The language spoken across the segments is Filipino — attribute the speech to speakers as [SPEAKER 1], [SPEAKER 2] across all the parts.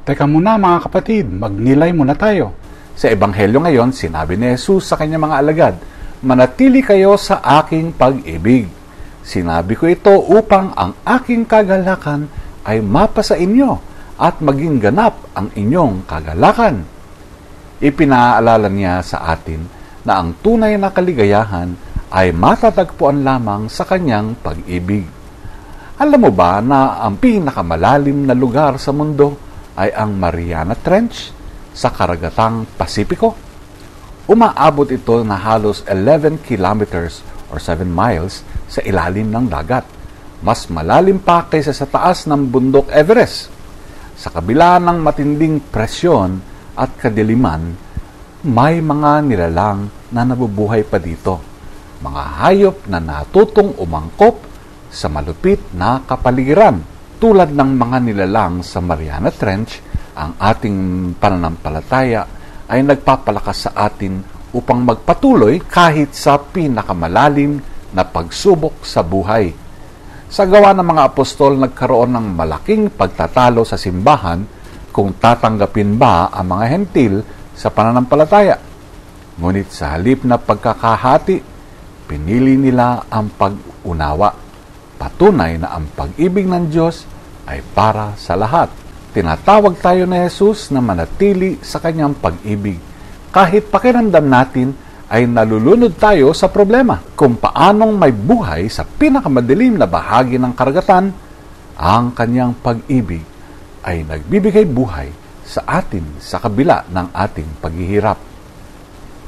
[SPEAKER 1] Teka muna mga kapatid, magnilay muna tayo. Sa Ebanghelyo ngayon, sinabi ni Jesus sa kanyang mga alagad, "Manatili kayo sa aking pag-ibig. Sinabi ko ito upang ang aking kagalakan ay mapasa inyo at maging ganap ang inyong kagalakan." Ipinaalala niya sa atin na ang tunay na kaligayahan ay matatagpuan lamang sa kanyang pag-ibig. Alam mo ba na ang pinakamalalim na lugar sa mundo ay ang Mariana Trench sa karagatang Pasipiko? Umaabot ito na halos 11 kilometers or 7 miles sa ilalim ng dagat. Mas malalim pa kaysa sa taas ng bundok Everest. Sa kabila ng matinding presyon at kadiliman, may mga nilalang na nabubuhay pa dito. Mga hayop na natutong umangkop sa malupit na kapaligiran. Tulad ng mga nilalang sa Mariana Trench, ang ating pananampalataya ay nagpapalakas sa atin upang magpatuloy kahit sa pinakamalalim na pagsubok sa buhay. Sa gawa ng mga apostol, nagkaroon ng malaking pagtatalo sa simbahan kung tatanggapin ba ang mga hentil sa pananampalataya. Ngunit sa halip na pagkakahati, pinili nila ang pag-unawa. Patunay na ang pag-ibig ng Diyos ay para sa lahat. Tinatawag tayo ni Jesus na manatili sa kanyang pag-ibig. Kahit pakiramdam natin ay nalulunod tayo sa problema. Kung paanong may buhay sa pinakamadilim na bahagi ng karagatan, ang kanyang pag-ibig ay nagbibigay buhay sa atin sa kabila ng ating paghihirap.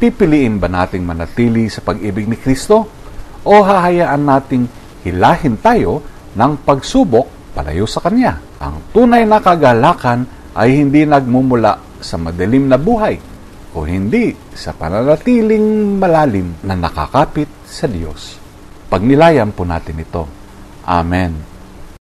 [SPEAKER 1] Pipiliin ba nating manatili sa pag-ibig ni Kristo o hahayaan nating hilahin tayo ng pagsubok palayo sa Kanya? Ang tunay na kagalakan ay hindi nagmumula sa madilim na buhay, o hindi sa pananatiling malalim na nakakapit sa Diyos. Pagnilayan po natin ito. Amen.